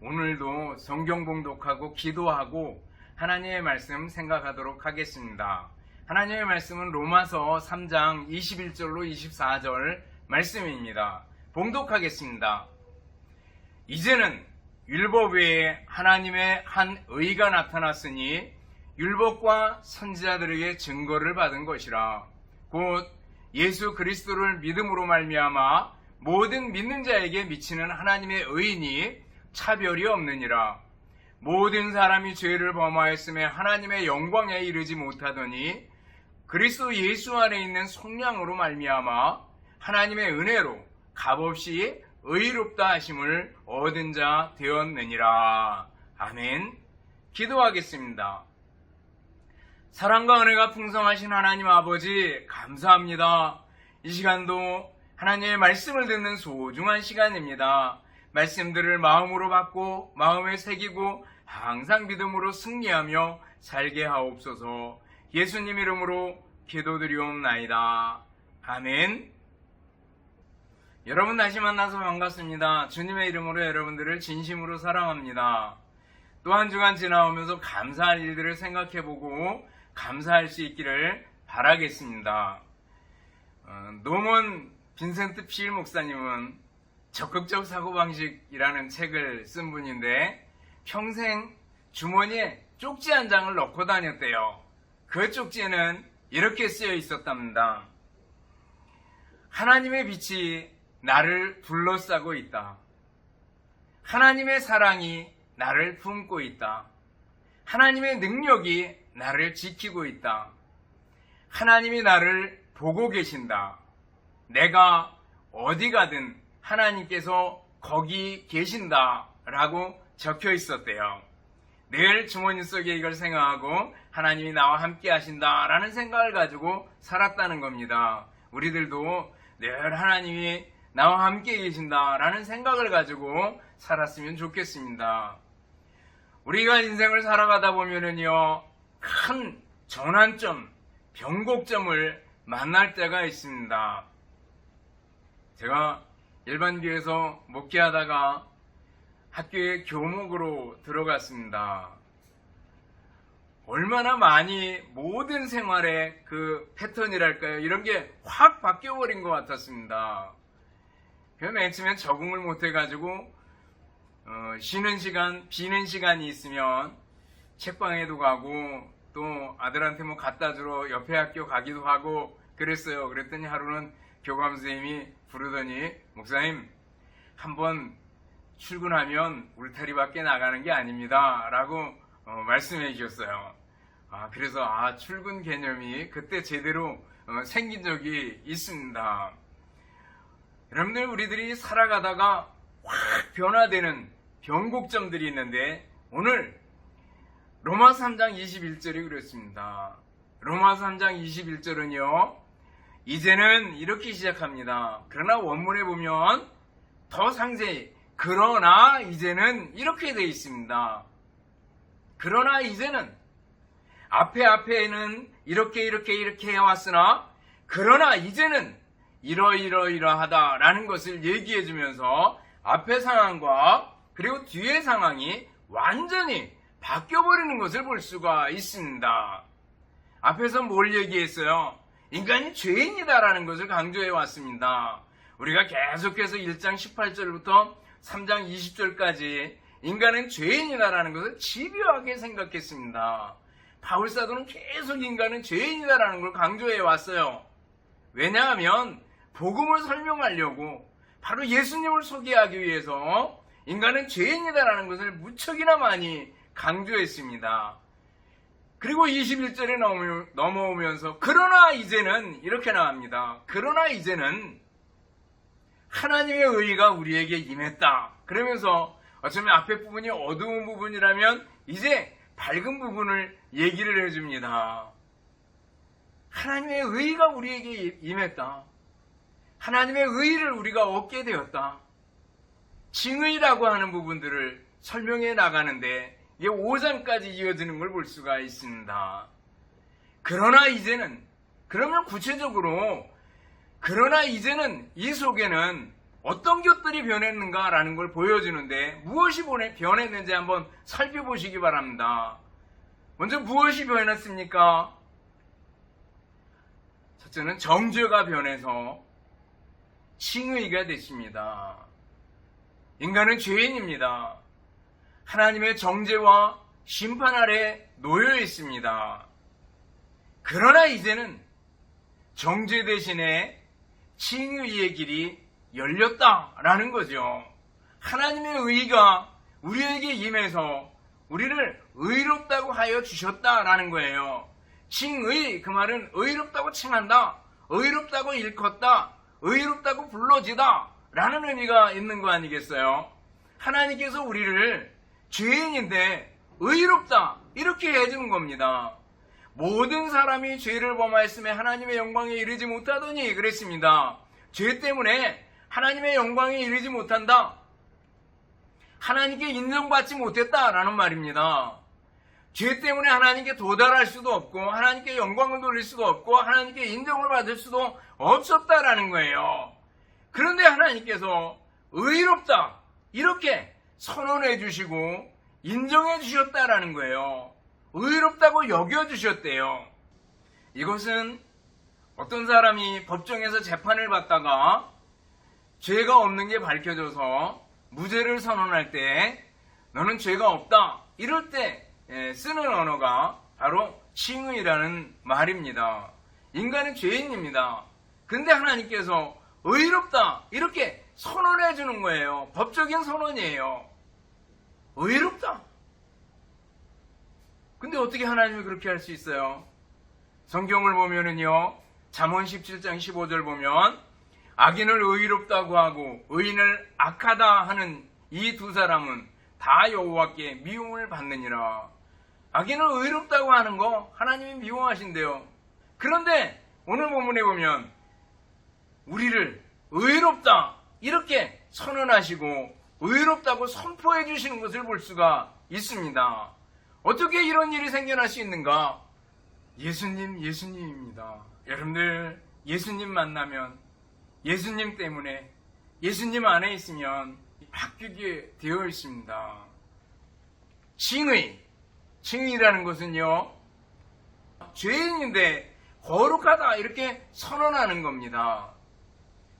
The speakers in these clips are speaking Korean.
오늘도 성경 봉독하고 기도하고 하나님의 말씀 생각하도록 하겠습니다. 하나님의 말씀은 로마서 3장 21절로 24절 말씀입니다. 봉독하겠습니다. 이제는 율법 외에 하나님의 한 의가 나타났으니 율법과 선지자들에게 증거를 받은 것이라. 곧 예수 그리스도를 믿음으로 말미암아 모든 믿는 자에게 미치는 하나님의 의인이 차별이 없느니라. 모든 사람이 죄를 범하였음에 하나님의 영광에 이르지 못하더니 그리스도 예수 안에 있는 속량으로 말미암아 하나님의 은혜로 값없이 의롭다 하심을 얻은 자 되었느니라. 아멘. 기도하겠습니다. 사랑과 은혜가 풍성하신 하나님 아버지, 감사합니다. 이 시간도 하나님의 말씀을 듣는 소중한 시간입니다. 말씀들을 마음으로 받고 마음에 새기고 항상 믿음으로 승리하며 살게 하옵소서. 예수님 이름으로 기도드리옵나이다. 아멘. 여러분 다시 만나서 반갑습니다. 주님의 이름으로 여러분들을 진심으로 사랑합니다. 또 한 주간 지나오면서 감사할 일들을 생각해보고 감사할 수 있기를 바라겠습니다. 노먼 빈센트 필 목사님은 적극적 사고방식이라는 책을 쓴 분인데 평생 주머니에 쪽지 한 장을 넣고 다녔대요. 그 쪽지에는 이렇게 쓰여 있었답니다. 하나님의 빛이 나를 둘러싸고 있다. 하나님의 사랑이 나를 품고 있다. 하나님의 능력이 나를 지키고 있다. 하나님이 나를 보고 계신다. 내가 어디 가든 하나님께서 거기 계신다 라고 적혀 있었대요. 늘 주머니 속에 이걸 생각하고 하나님이 나와 함께 하신다 라는 생각을 가지고 살았다는 겁니다. 우리들도 늘 하나님이 나와 함께 계신다 라는 생각을 가지고 살았으면 좋겠습니다. 우리가 인생을 살아가다 보면은요, 큰 전환점, 변곡점을 만날 때가 있습니다. 제가 일반교회에서 목회하다가 학교에 교목으로 들어갔습니다. 얼마나 많이 모든 생활의 그 패턴이랄까요? 이런 게 확 바뀌어버린 것 같았습니다. 맨 처음엔 적응을 못해가지고 쉬는 시간, 비는 시간이 있으면 책방에도 가고 또 아들한테 뭐 갖다 주러 옆에 학교 가기도 하고 그랬어요. 그랬더니 하루는 교감 선생님이 부르더니 목사님, 한번 출근하면 울타리밖에 나가는 게 아닙니다 라고 말씀해 주셨어요. 그래서 출근 개념이 그때 제대로 생긴 적이 있습니다. 여러분들, 우리들이 살아가다가 확 변화되는 변곡점들이 있는데 오늘 로마서 3장 21절이 그렇습니다. 로마서 3장 21절은요, 이제는 이렇게 시작합니다. 그러나 원문에 보면 더 상세히 그러나 이제는 이렇게 되어 있습니다. 그러나 이제는 앞에는 이렇게 해왔으나 그러나 이제는 이러하다라는 것을 얘기해 주면서 앞의 상황과 그리고 뒤의 상황이 완전히 바뀌어버리는 것을 볼 수가 있습니다. 앞에서 뭘 얘기했어요? 인간이 죄인이다라는 것을 강조해 왔습니다. 우리가 계속해서 1장 18절부터 3장 20절까지 인간은 죄인이다라는 것을 집요하게 생각했습니다. 바울사도는 계속 인간은 죄인이다라는 걸 강조해 왔어요. 왜냐하면 복음을 설명하려고 바로 예수님을 소개하기 위해서 인간은 죄인이다라는 것을 무척이나 많이 강조했습니다. 그리고 21절에 넘어오면서 그러나 이제는 이렇게 나옵니다. 그러나 이제는 하나님의 의의가 우리에게 임했다. 그러면서 어쩌면 앞에 부분이 어두운 부분이라면 이제 밝은 부분을 얘기를 해줍니다. 하나님의 의의가 우리에게 임했다. 하나님의 의의를 우리가 얻게 되었다. 징의라고 하는 부분들을 설명해 나가는데 이게 5장까지 이어지는 걸 볼 수가 있습니다. 그러나 이제는, 그러면 구체적으로 그러나 이제는 이 속에는 어떤 것들이 변했는가라는 걸 보여주는데 무엇이 변했는지 한번 살펴보시기 바랍니다. 먼저 무엇이 변했습니까? 첫째는 정죄가 변해서 칭의가 됐습니다. 인간은 죄인입니다. 하나님의 정죄와 심판 아래 놓여 있습니다. 그러나 이제는 정죄 대신에 칭의의 길이 열렸다라는 거죠. 하나님의 의가 우리에게 임해서 우리를 의롭다고 하여 주셨다라는 거예요. 칭의, 그 말은 의롭다고 칭한다, 의롭다고 일컫다, 의롭다고 불러지다 라는 의미가 있는 거 아니겠어요? 하나님께서 우리를 죄인인데 의롭다 이렇게 해주는 겁니다. 모든 사람이 죄를 범하였음에 하나님의 영광에 이르지 못하더니 그랬습니다. 죄 때문에 하나님의 영광에 이르지 못한다, 하나님께 인정받지 못했다라는 말입니다. 죄 때문에 하나님께 도달할 수도 없고 하나님께 영광을 돌릴 수도 없고 하나님께 인정을 받을 수도 없었다라는 거예요. 그런데 하나님께서 의롭다 이렇게 선언해 주시고 인정해 주셨다라는 거예요. 의롭다고 여겨 주셨대요. 이것은 어떤 사람이 법정에서 재판을 받다가 죄가 없는 게 밝혀져서 무죄를 선언할 때 너는 죄가 없다 이럴 때 쓰는 언어가 바로 칭의라는 말입니다. 인간은 죄인입니다. 근데 하나님께서 의롭다 이렇게 선언해 주는 거예요. 법적인 선언이에요. 의롭다. 근데 어떻게 하나님이 그렇게 할 수 있어요? 성경을 보면은요, 잠언 17장 15절 보면 악인을 의롭다고 하고 의인을 악하다 하는 이 두 사람은 다 여호와께 미움을 받느니라. 악인을 의롭다고 하는 거 하나님이 미워하신대요. 그런데 오늘 본문에 보면 우리를 의롭다 이렇게 선언하시고 의롭다고 선포해 주시는 것을 볼 수가 있습니다. 어떻게 이런 일이 생겨날 수 있는가? 예수님입니다. 여러분들 예수님 만나면 예수님 때문에 예수님 안에 있으면 바뀌게 되어 있습니다. 칭의라는 것은요, 죄인인데 거룩하다 이렇게 선언하는 겁니다.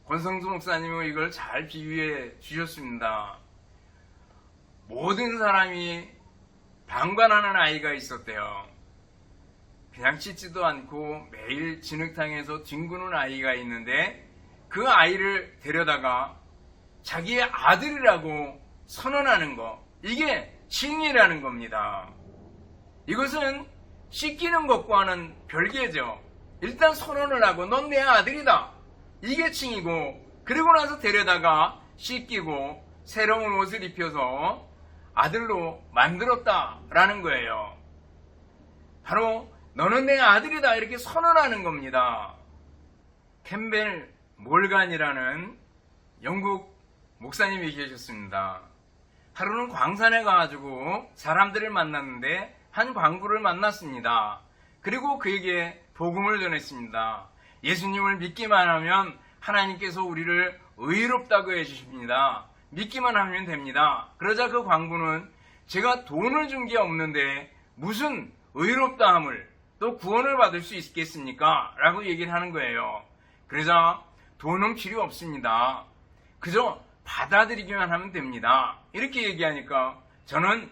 권성수 목사님은 이걸 잘 비유해 주셨습니다. 모든 사람이 방관하는 아이가 있었대요. 그냥 씻지도 않고 매일 진흙탕에서 뒹구는 아이가 있는데 그 아이를 데려다가 자기의 아들이라고 선언하는 거, 이게 칭의라는 겁니다. 이것은 씻기는 것과는 별개죠. 일단 선언을 하고 넌 내 아들이다, 이게 칭의고, 그리고 나서 데려다가 씻기고 새로운 옷을 입혀서 아들로 만들었다라는 거예요. 바로 너는 내 아들이다 이렇게 선언하는 겁니다. 캠벨 몰간이라는 영국 목사님이 계셨습니다. 하루는 광산에 가가지고 사람들을 만났는데 한 광부를 만났습니다. 그리고 그에게 복음을 전했습니다. 예수님을 믿기만 하면 하나님께서 우리를 의롭다고 해주십니다. 믿기만 하면 됩니다. 그러자 그 광부는 제가 돈을 준 게 없는데 무슨 의롭다함을 또 구원을 받을 수 있겠습니까? 라고 얘기를 하는 거예요. 그러자 돈은 필요 없습니다. 그저 받아들이기만 하면 됩니다. 이렇게 얘기하니까 저는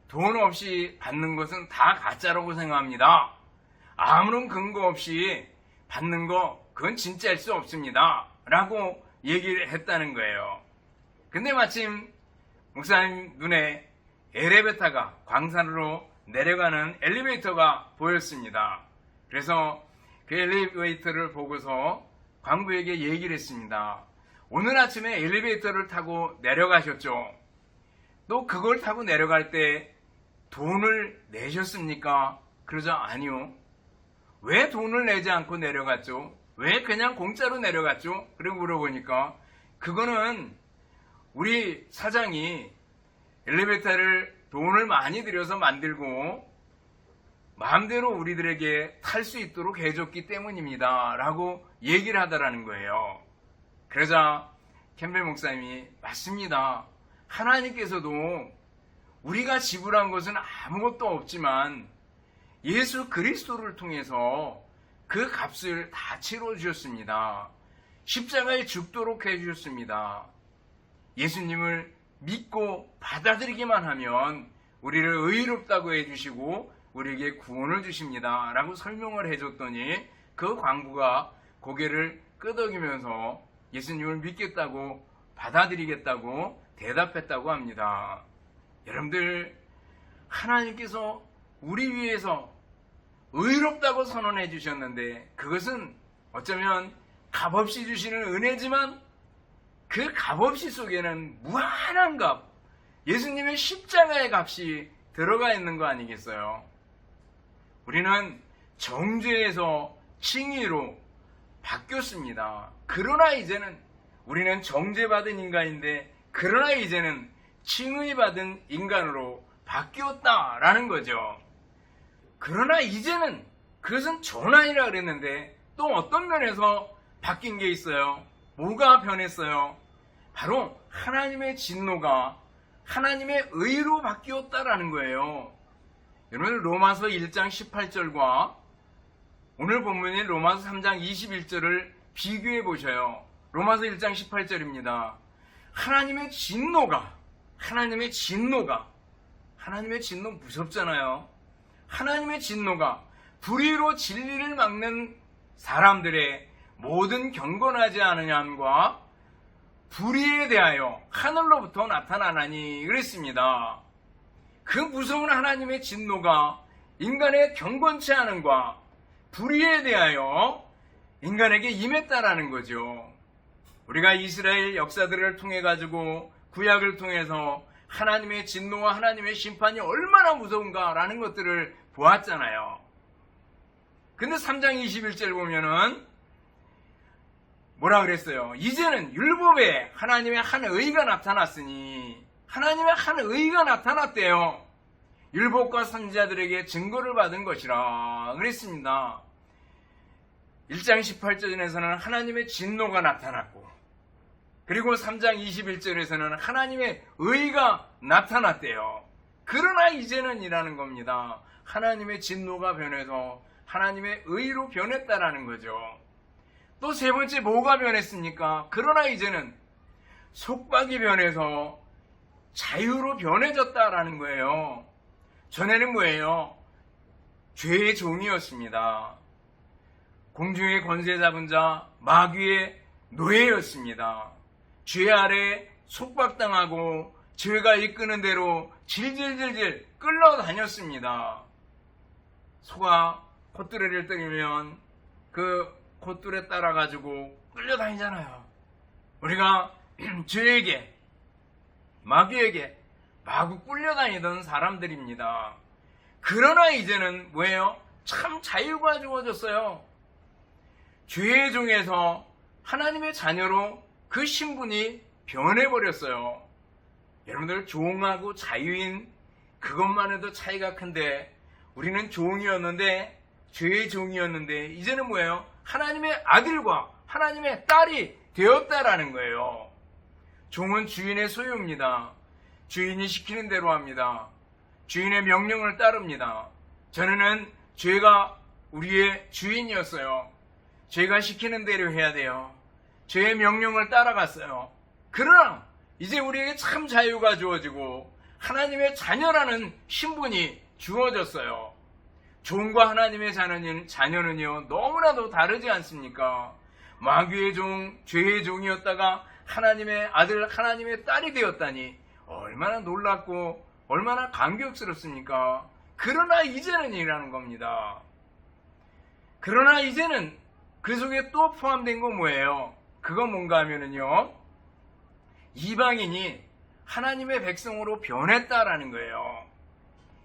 돈 없이 받는 것은 다 가짜라고 생각합니다. 아무런 근거 없이 받는 거 그건 진짜일 수 없습니다. 라고 얘기를 했다는 거예요. 근데 마침 목사님 눈에 엘리베이터가 광산으로 내려가는 엘리베이터가 보였습니다. 그래서 그 엘리베이터를 보고서 광부에게 얘기를 했습니다. 오늘 아침에 엘리베이터를 타고 내려가셨죠? 또 그걸 타고 내려갈 때 돈을 내셨습니까? 그러자 아니요. 왜 돈을 내지 않고 내려갔죠? 왜 그냥 공짜로 내려갔죠? 그리고 물어보니까 그거는 우리 사장이 엘리베이터를 돈을 많이 들여서 만들고 마음대로 우리들에게 탈 수 있도록 해줬기 때문입니다. 라고 얘기를 하더라는 거예요. 그러자 캠벨 목사님이 맞습니다. 하나님께서도 우리가 지불한 것은 아무것도 없지만 예수 그리스도를 통해서 그 값을 다 치러주셨습니다. 십자가에 죽도록 해주셨습니다. 예수님을 믿고 받아들이기만 하면 우리를 의롭다고 해주시고 우리에게 구원을 주십니다 라고 설명을 해줬더니 그 광부가 고개를 끄덕이면서 예수님을 믿겠다고 받아들이겠다고 대답했다고 합니다. 여러분들, 하나님께서 우리 위해서 의롭다고 선언해 주셨는데 그것은 어쩌면 값없이 주시는 은혜지만 그 값없이 속에는 무한한 값, 예수님의 십자가의 값이 들어가 있는 거 아니겠어요? 우리는 정죄에서 칭의로 바뀌었습니다. 그러나 이제는 우리는 정죄받은 인간인데 그러나 이제는 칭의받은 인간으로 바뀌었다라는 거죠. 그러나 이제는 그것은 전환이라 그랬는데 또 어떤 면에서 바뀐 게 있어요? 뭐가 변했어요? 바로 하나님의 진노가 하나님의 의로 바뀌었다라는 거예요. 여러분, 로마서 1장 18절과 오늘 본문인 로마서 3장 21절을 비교해 보셔요. 로마서 1장 18절입니다. 하나님의 진노 무섭잖아요. 하나님의 진노가 불의로 진리를 막는 사람들의 모든 경건하지 않은 함과 불의에 대하여 하늘로부터 나타나나니 그랬습니다. 그 무서운 하나님의 진노가 인간의 경건치 않음과 불의에 대하여 인간에게 임했다라는 거죠. 우리가 이스라엘 역사들을 통해 가지고 구약을 통해서 하나님의 진노와 하나님의 심판이 얼마나 무서운가라는 것들을 보았잖아요. 근데 3장 21절 보면은 뭐라 그랬어요? 이제는 율법에 하나님의 한 의가 나타났으니, 하나님의 한 의가 나타났대요. 율법과 선지자들에게 증거를 받은 것이라 그랬습니다. 1장 18절에서는 하나님의 진노가 나타났고, 그리고 3장 21절에서는 하나님의 의가 나타났대요. 그러나 이제는 이라는 겁니다. 하나님의 진노가 변해서 하나님의 의로 변했다라는 거죠. 또 세 번째 뭐가 변했습니까? 그러나 이제는 속박이 변해서 자유로 변해졌다라는 거예요. 전에는 뭐예요? 죄의 종이었습니다. 공중의 권세 잡은 자, 마귀의 노예였습니다. 죄 아래 속박당하고 죄가 이끄는 대로 질질질질 끌려다녔습니다. 소가 콧뚜레를 때리면 그 콧뚜레 따라가지고 끌려다니잖아요. 우리가 죄에게, 마귀에게 마구 끌려다니던 사람들입니다. 그러나 이제는 뭐예요? 참 자유가 주어졌어요. 죄의 종에서 하나님의 자녀로 그 신분이 변해버렸어요. 여러분들, 종하고 자유인 그것만 해도 차이가 큰데 우리는 종이었는데, 죄의 종이었는데 이제는 뭐예요? 하나님의 아들과 하나님의 딸이 되었다라는 거예요. 종은 주인의 소유입니다. 주인이 시키는 대로 합니다. 주인의 명령을 따릅니다. 전에는 죄가 우리의 주인이었어요. 죄가 시키는 대로 해야 돼요. 죄의 명령을 따라갔어요. 그러나 이제 우리에게 참 자유가 주어지고 하나님의 자녀라는 신분이 주어졌어요. 종과 하나님의 자녀는요, 너무나도 다르지 않습니까? 마귀의 종, 죄의 종이었다가 하나님의 아들, 하나님의 딸이 되었다니 얼마나 놀랍고 얼마나 감격스럽습니까? 그러나 이제는 이라는 겁니다. 그러나 이제는 그 속에 또 포함된 건 뭐예요? 그건 뭔가 하면은요, 이방인이 하나님의 백성으로 변했다라는 거예요.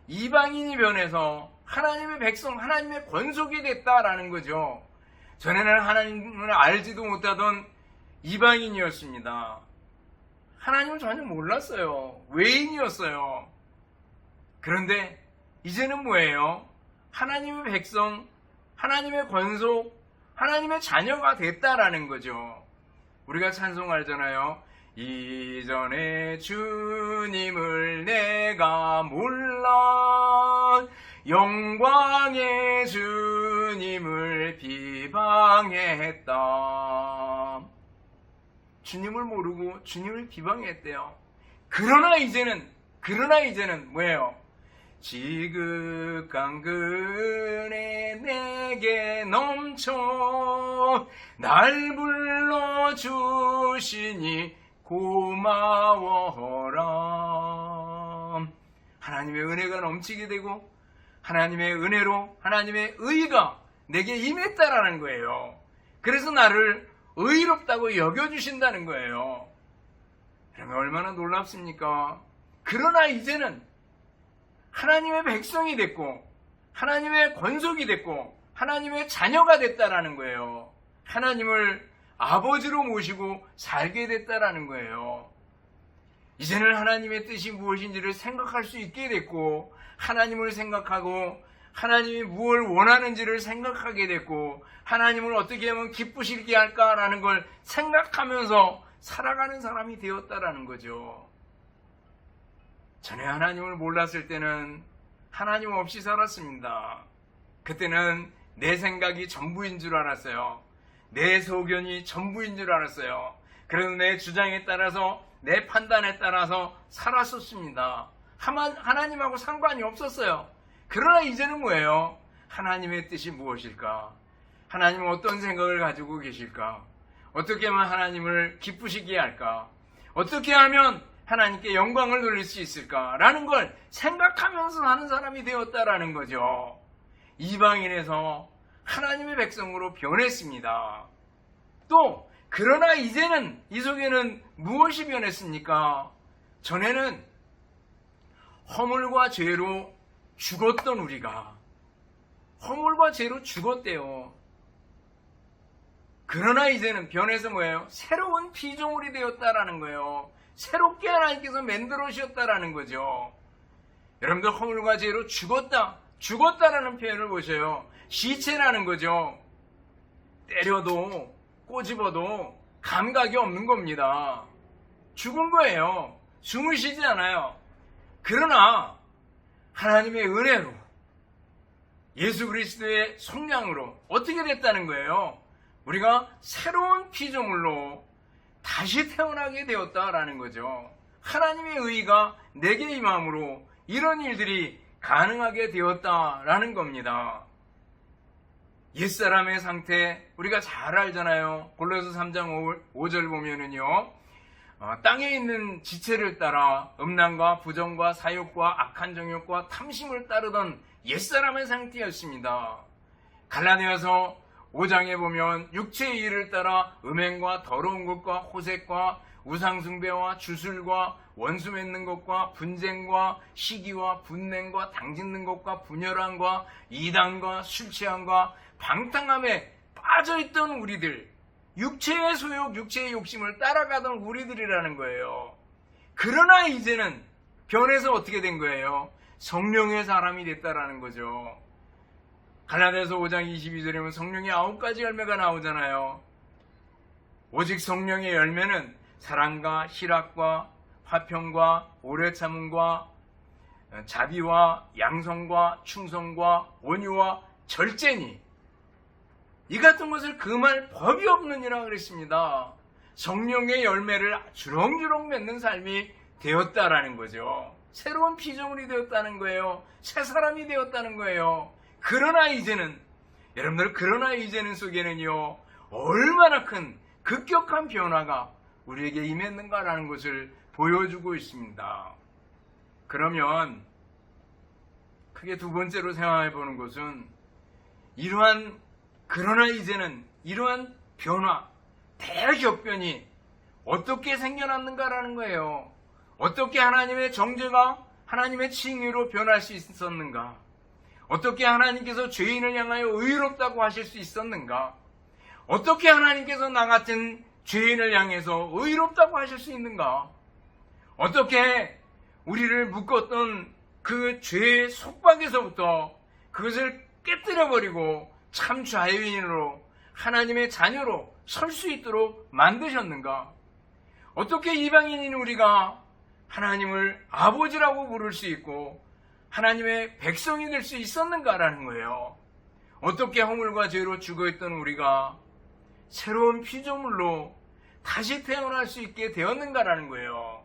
이방인이 변해서 하나님의 백성, 하나님의 권속이 됐다라는 거죠. 전에는 하나님을 알지도 못하던 이방인이었습니다. 하나님을 전혀 몰랐어요. 외인이었어요. 그런데 이제는 뭐예요? 하나님의 백성, 하나님의 권속, 하나님의 자녀가 됐다라는 거죠. 우리가 찬송 알잖아요. 이전에 주님을 내가 몰라 영광의 주님을 비방했다. 주님을 모르고 주님을 비방했대요. 그러나 이제는 뭐예요? 지극한 그네 내게 넘쳐 날 불러주시니 고마워라. 하나님의 은혜가 넘치게 되고 하나님의 은혜로 하나님의 의가 내게 임했다라는 거예요. 그래서 나를 의롭다고 여겨주신다는 거예요. 그러면 얼마나 놀랍습니까? 그러나 이제는 하나님의 백성이 됐고 하나님의 권속이 됐고 하나님의 자녀가 됐다라는 거예요. 하나님을 아버지로 모시고 살게 됐다라는 거예요. 이제는 하나님의 뜻이 무엇인지를 생각할 수 있게 됐고 하나님을 생각하고 하나님이 무엇을 원하는지를 생각하게 됐고 하나님을 어떻게 하면 기쁘시게 할까라는 걸 생각하면서 살아가는 사람이 되었다라는 거죠. 전에 하나님을 몰랐을 때는 하나님 없이 살았습니다. 그때는 내 생각이 전부인 줄 알았어요. 내 소견이 전부인 줄 알았어요. 그래서 내 주장에 따라서 내 판단에 따라서 살았었습니다. 하나님하고 상관이 없었어요. 그러나 이제는 뭐예요? 하나님의 뜻이 무엇일까? 하나님은 어떤 생각을 가지고 계실까? 어떻게 하면 하나님을 기쁘시게 할까? 어떻게 하면 하나님께 영광을 돌릴 수 있을까? 라는 걸 생각하면서 사는 사람이 되었다라는 거죠. 이방인에서 하나님의 백성으로 변했습니다. 또 그러나 이제는 이 속에는 무엇이 변했습니까? 전에는 허물과 죄로 죽었던 우리가 허물과 죄로 죽었대요. 그러나 이제는 변해서 뭐예요? 새로운 피조물이 되었다라는 거예요. 새롭게 하나님께서 만들어주셨다라는 거죠. 여러분들 허물과 죄로 죽었다라는 표현을 보셔요. 시체라는 거죠. 때려도 꼬집어도 감각이 없는 겁니다. 죽은 거예요. 숨을 쉬지 않아요. 그러나 하나님의 은혜로 예수 그리스도의 속량으로 어떻게 됐다는 거예요? 우리가 새로운 피조물로 다시 태어나게 되었다라는 거죠. 하나님의 의가 내게 임함으로 이런 일들이 가능하게 되었다라는 겁니다. 옛사람의 상태 우리가 잘 알잖아요. 골로새 3장 5절 보면은요. 땅에 있는 지체를 따라 음란과 부정과 사욕과 악한 정욕과 탐심을 따르던 옛사람의 상태였습니다. 갈라디아서 5장에 보면 육체의 일을 따라 음행과 더러운 것과 호색과 우상숭배와 주술과 원수 맺는 것과 분쟁과 시기와 분냉과 당짓는 것과 분열함과 이단과 술 취함과 방탕함에 빠져있던 우리들, 육체의 소욕, 육체의 욕심을 따라가던 우리들이라는 거예요. 그러나 이제는 변해서 어떻게 된 거예요? 성령의 사람이 됐다라는 거죠. 갈라디아서 5장 22절에 보면 성령의 9가지 열매가 나오잖아요. 오직 성령의 열매는 사랑과 희락과 화평과 오래 참음과 자비와 양성과 충성과 온유와 절제니 이 같은 것을 금할 법이 없느니라 그랬습니다. 성령의 열매를 주렁주렁 맺는 삶이 되었다라는 거죠. 새로운 피조물이 되었다는 거예요. 새 사람이 되었다는 거예요. 그러나 이제는 속에는요 얼마나 큰 급격한 변화가 우리에게 임했는가라는 것을 보여주고 있습니다. 그러면 크게 두 번째로 생각해 보는 것은 그러나 이제는 이러한 변화, 대격변이 어떻게 생겨났는가라는 거예요. 어떻게 하나님의 정죄가 하나님의 칭의로 변할 수 있었는가? 어떻게 하나님께서 죄인을 향하여 의롭다고 하실 수 있었는가? 어떻게 하나님께서 나 같은 죄인을 향해서 의롭다고 하실 수 있는가? 어떻게 우리를 묶었던 그 죄의 속박에서부터 그것을 깨뜨려버리고 참 자유인으로 하나님의 자녀로 설 수 있도록 만드셨는가? 어떻게 이방인인 우리가 하나님을 아버지라고 부를 수 있고 하나님의 백성이 될 수 있었는가라는 거예요. 어떻게 허물과 죄로 죽어있던 우리가 새로운 피조물로 다시 태어날 수 있게 되었는가라는 거예요.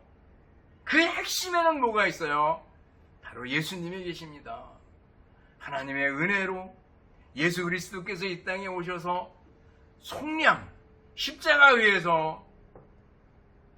그 핵심에는 뭐가 있어요? 바로 예수님이 계십니다. 하나님의 은혜로 예수 그리스도께서 이 땅에 오셔서 속량, 십자가 위에서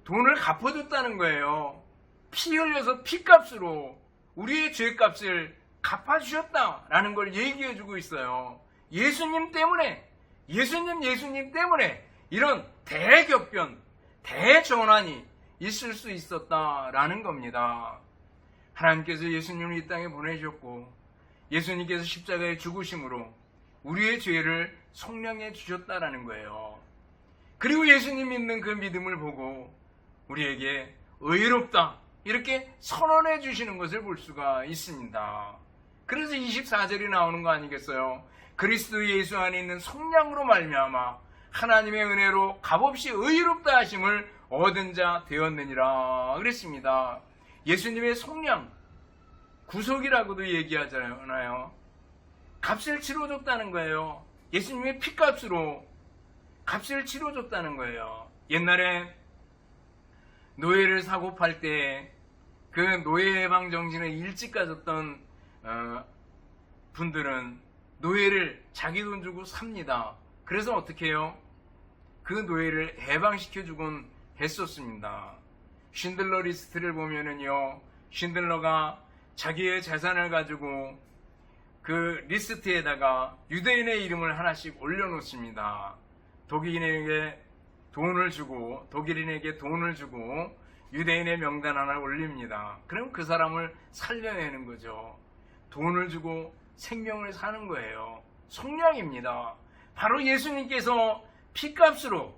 돈을 갚아줬다는 거예요. 피 흘려서 피값으로 우리의 죄값을 갚아주셨다라는 걸 얘기해주고 있어요. 예수님 때문에, 예수님 때문에 이런 대격변, 대전환이 있을 수 있었다라는 겁니다. 하나님께서 예수님을 이 땅에 보내셨고 예수님께서 십자가에 죽으심으로 우리의 죄를 속량해 주셨다라는 거예요. 그리고 예수님 믿는 그 믿음을 보고 우리에게 의롭다 이렇게 선언해 주시는 것을 볼 수가 있습니다. 그래서 24절이 나오는 거 아니겠어요? 그리스도 예수 안에 있는 속량으로 말미암아 하나님의 은혜로 값없이 의롭다 하심을 얻은 자 되었느니라 그랬습니다. 예수님의 속량, 구속이라고도 얘기하잖아요. 값을 치러줬다는 거예요. 예수님의 피값으로 값을 치러줬다는 거예요. 옛날에 노예를 사고 팔 때 그 노예 해방 정신에 일찍 가졌던 분들은 노예를 자기 돈 주고 삽니다. 그래서 어떻게 해요? 그 노예를 해방시켜주곤 했었습니다. 쉰들러 리스트를 보면은요, 쉰들러가 자기의 재산을 가지고 그 리스트에다가 유대인의 이름을 하나씩 올려놓습니다. 독일인에게 돈을 주고 유대인의 명단 하나 올립니다. 그럼 그 사람을 살려내는 거죠. 돈을 주고 생명을 사는 거예요. 속량입니다. 바로 예수님께서 피값으로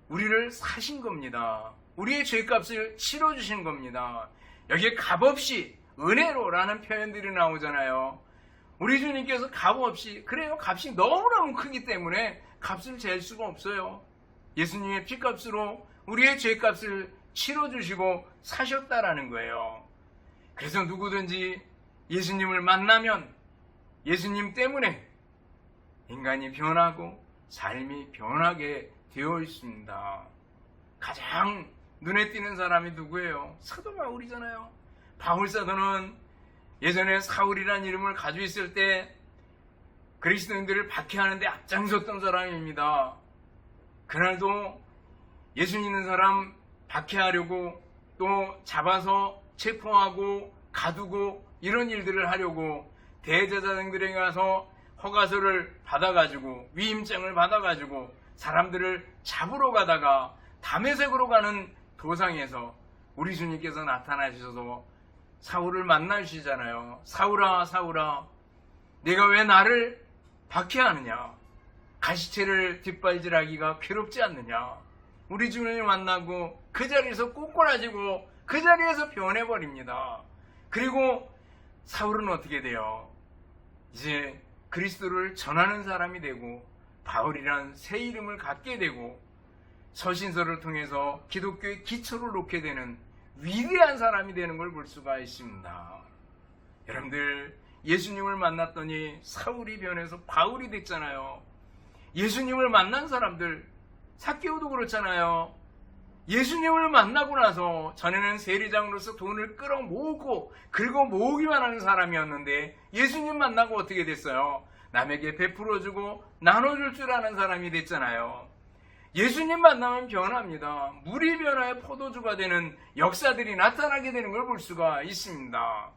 우리를 사신 겁니다. 우리의 죄값을 치러주신 겁니다. 여기에 값없이 은혜로라는 표현들이 나오잖아요. 우리 주님께서 값없이, 그래요, 값이 너무너무 크기 때문에 값을 잴 수가 없어요. 예수님의 피값으로 우리의 죄값을 치러주시고 사셨다라는 거예요. 그래서 누구든지 예수님을 만나면 예수님 때문에 인간이 변하고 삶이 변하게 되어 있습니다. 가장 눈에 띄는 사람이 누구예요? 사도 바울이잖아요. 바울 사도는 예전에 사울이라는 이름을 가지고 있을 때 그리스도인들을 박해하는데 앞장섰던 사람입니다. 그날도 예수 믿는 사람 박해하려고 또 잡아서 체포하고 가두고 이런 일들을 하려고 대제사장들에게 가서 허가서를 받아가지고 위임장을 받아가지고 사람들을 잡으러 가다가 다메섹으로 가는 도상에서 우리 주님께서 나타나셔서 사울을 만나주시잖아요. 사울아, 사울아, 내가 왜 나를 박해하느냐? 가시체를 뒷발질하기가 괴롭지 않느냐? 우리 주님을 만나고 그 자리에서 꼬꾸라지고 그 자리에서 변해버립니다. 그리고 사울은 어떻게 돼요? 이제 그리스도를 전하는 사람이 되고 바울이란 새 이름을 갖게 되고 서신서를 통해서 기독교의 기초를 놓게 되는 위대한 사람이 되는 걸 볼 수가 있습니다. 여러분들, 예수님을 만났더니 사울이 변해서 바울이 됐잖아요. 예수님을 만난 사람들, 삭개오도 그렇잖아요. 예수님을 만나고 나서 전에는 세리장으로서 돈을 끌어모으고 긁어 모으기만 하는 사람이었는데 예수님 만나고 어떻게 됐어요? 남에게 베풀어주고 나눠줄 줄 아는 사람이 됐잖아요. 예수님 만나면 변합니다. 물이 변화에 포도주가 되는 역사들이 나타나게 되는 걸 볼 수가 있습니다.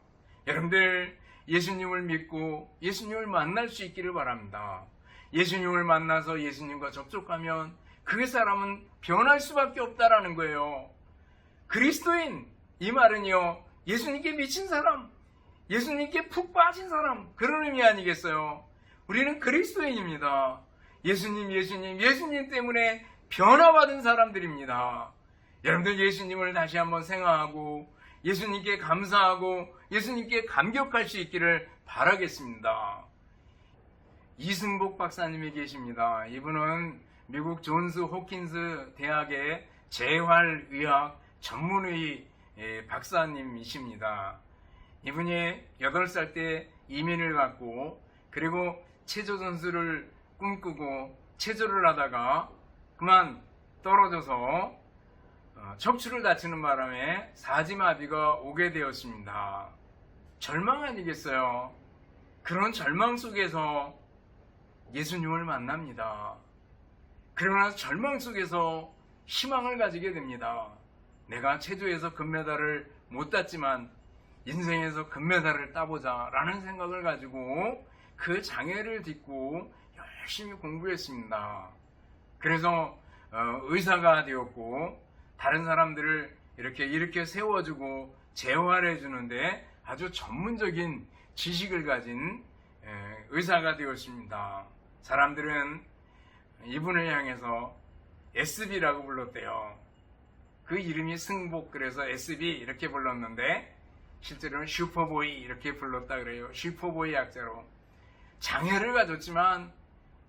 여러분들, 예수님을 믿고 예수님을 만날 수 있기를 바랍니다. 예수님을 만나서 예수님과 접촉하면 그 사람은 변할 수밖에 없다라는 거예요. 그리스도인, 이 말은요, 예수님께 미친 사람, 예수님께 푹 빠진 사람, 그런 의미 아니겠어요? 우리는 그리스도인입니다. 예수님 때문에 변화받은 사람들입니다. 여러분들, 예수님을 다시 한번 생각하고 예수님께 감사하고 예수님께 감격할 수 있기를 바라겠습니다. 이승복 박사님이 계십니다. 이분은 미국 존스 호킨스 대학의 재활의학 전문의 박사님이십니다. 이분이 8살 때 이민을 갔고 그리고 체조 선수를 꿈꾸고 체조를 하다가 그만 떨어져서 척추를 다치는 바람에 사지마비가 오게 되었습니다. 절망 아니겠어요? 그런 절망 속에서 예수님을 만납니다. 그러나 절망 속에서 희망을 가지게 됩니다. 내가 체조에서 금메달을 못 땄지만 인생에서 금메달을 따보자 라는 생각을 가지고 그 장애를 딛고 열심히 공부했습니다. 그래서 의사가 되었고 다른 사람들을 이렇게 세워주고 재활해 주는데 아주 전문적인 지식을 가진 의사가 되었습니다. 사람들은 이분을 향해서 SB라고 불렀대요. 그 이름이 승복, 그래서 SB 이렇게 불렀는데 실제로는 슈퍼보이 이렇게 불렀다 그래요. 슈퍼보이 약자로. 장애를 가졌지만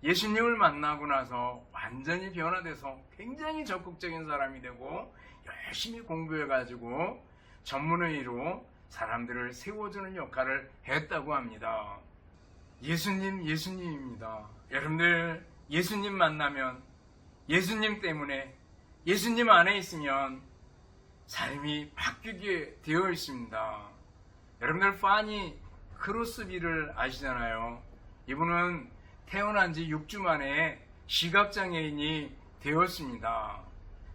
예수님을 만나고 나서 완전히 변화돼서 굉장히 적극적인 사람이 되고 열심히 공부해가지고 전문의로 사람들을 세워주는 역할을 했다고 합니다. 예수님입니다. 여러분들 예수님 만나면 예수님 때문에 예수님 안에 있으면 삶이 바뀌게 되어 있습니다. 여러분들 파니 크로스비를 아시잖아요. 이분은 태어난 지 6주 만에 시각장애인이 되었습니다.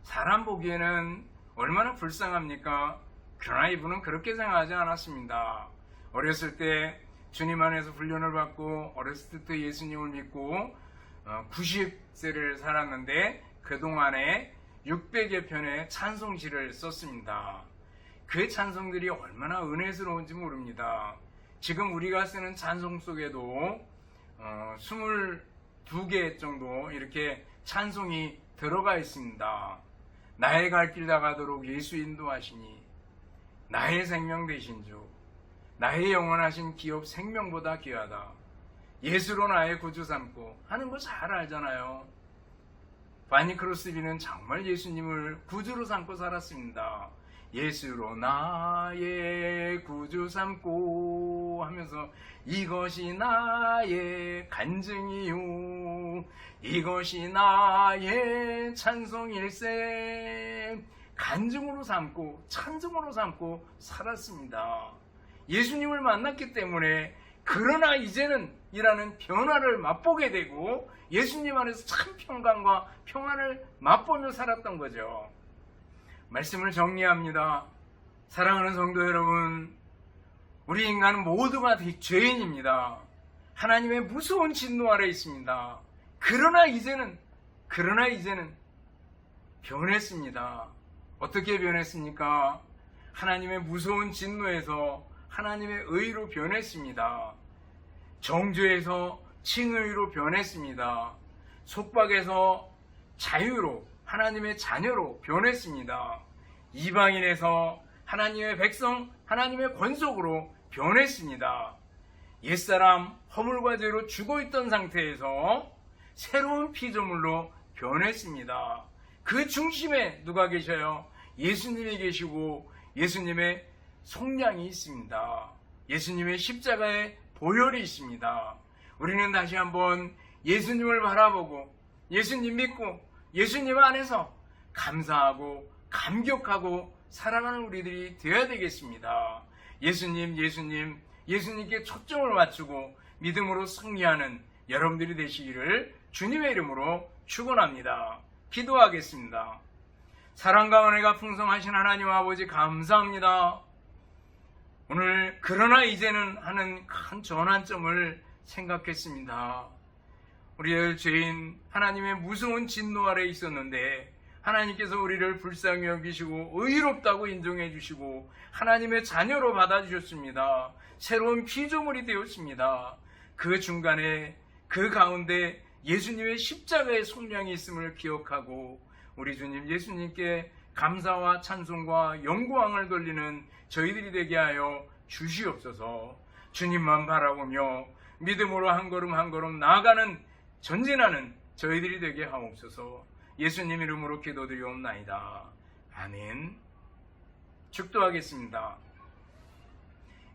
사람 보기에는 얼마나 불쌍합니까? 그러나 이분은 그렇게 생각하지 않았습니다. 어렸을 때 주님 안에서 훈련을 받고 어렸을 때부터 예수님을 믿고 90세를 살았는데 그동안에 600여 편의 찬송시를 썼습니다. 그 찬송들이 얼마나 은혜스러운지 모릅니다. 지금 우리가 쓰는 찬송 속에도 22개 정도 이렇게 찬송이 들어가 있습니다. 나의 갈 길 다가도록 예수 인도하시니 나의 생명 되신 주 나의 영원하신 기업 생명보다 귀하다. 예수로 나의 구주 삼고 하는 거 잘 알잖아요. 바니 크로스비는 정말 예수님을 구주로 삼고 살았습니다. 예수로 나의 구주 삼고 하면서 이것이 나의 간증이요 이것이 나의 찬송일세 간증으로 삼고 찬송으로 삼고 살았습니다. 예수님을 만났기 때문에 그러나 이제는 이라는 변화를 맛보게 되고 예수님 안에서 참 평강과 평안을 맛보며 살았던 거죠. 말씀을 정리합니다. 사랑하는 성도 여러분, 우리 인간은 모두가 죄인입니다. 하나님의 무서운 진노 아래 있습니다. 그러나 이제는 변했습니다. 어떻게 변했습니까? 하나님의 무서운 진노에서 하나님의 의로 변했습니다. 정죄에서 칭의로 변했습니다. 속박에서 자유로 하나님의 자녀로 변했습니다. 이방인에서 하나님의 백성, 하나님의 권속으로 변했습니다. 옛사람 허물과 죄로 죽어있던 상태에서 새로운 피조물로 변했습니다. 그 중심에 누가 계셔요? 예수님이 계시고 예수님의 속량이 있습니다. 예수님의 십자가의 보혈이 있습니다. 우리는 다시 한번 예수님을 바라보고 예수님 믿고 예수님 안에서 감사하고 감격하고 사랑하는 우리들이 되어야 되겠습니다. 예수님께 초점을 맞추고 믿음으로 승리하는 여러분들이 되시기를 주님의 이름으로 축원합니다. 기도하겠습니다. 사랑과 은혜가 풍성하신 하나님 아버지 감사합니다. 오늘 그러나 이제는 하는 큰 전환점을 생각했습니다. 우리의 죄인 하나님의 무서운 진노 아래 있었는데 하나님께서 우리를 불쌍히 여기시고 의롭다고 인정해 주시고 하나님의 자녀로 받아주셨습니다. 새로운 피조물이 되었습니다. 그 중간에 그 가운데 예수님의 십자가의 속량이 있음을 기억하고 우리 주님 예수님께 감사와 찬송과 영광을 돌리는 저희들이 되게 하여 주시옵소서. 주님만 바라보며 믿음으로 한 걸음 한 걸음 나아가는 전진하는 저희들이 되게 하옵소서. 예수님 이름으로 기도드리옵나이다. 아멘. 축도하겠습니다.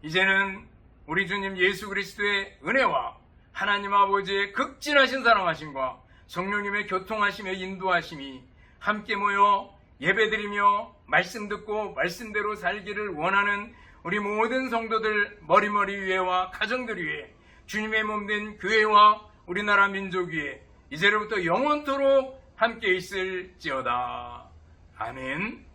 이제는 우리 주님 예수 그리스도의 은혜와 하나님 아버지의 극진하신 사랑하심과 성령님의 교통하심에 인도하심이 함께 모여 예배드리며 말씀 듣고 말씀대로 살기를 원하는 우리 모든 성도들 머리머리 위에와 가정들 위에 주님의 몸된 교회와 우리나라 민족 위에 이제로부터 영원토록 함께 있을지어다. 아멘.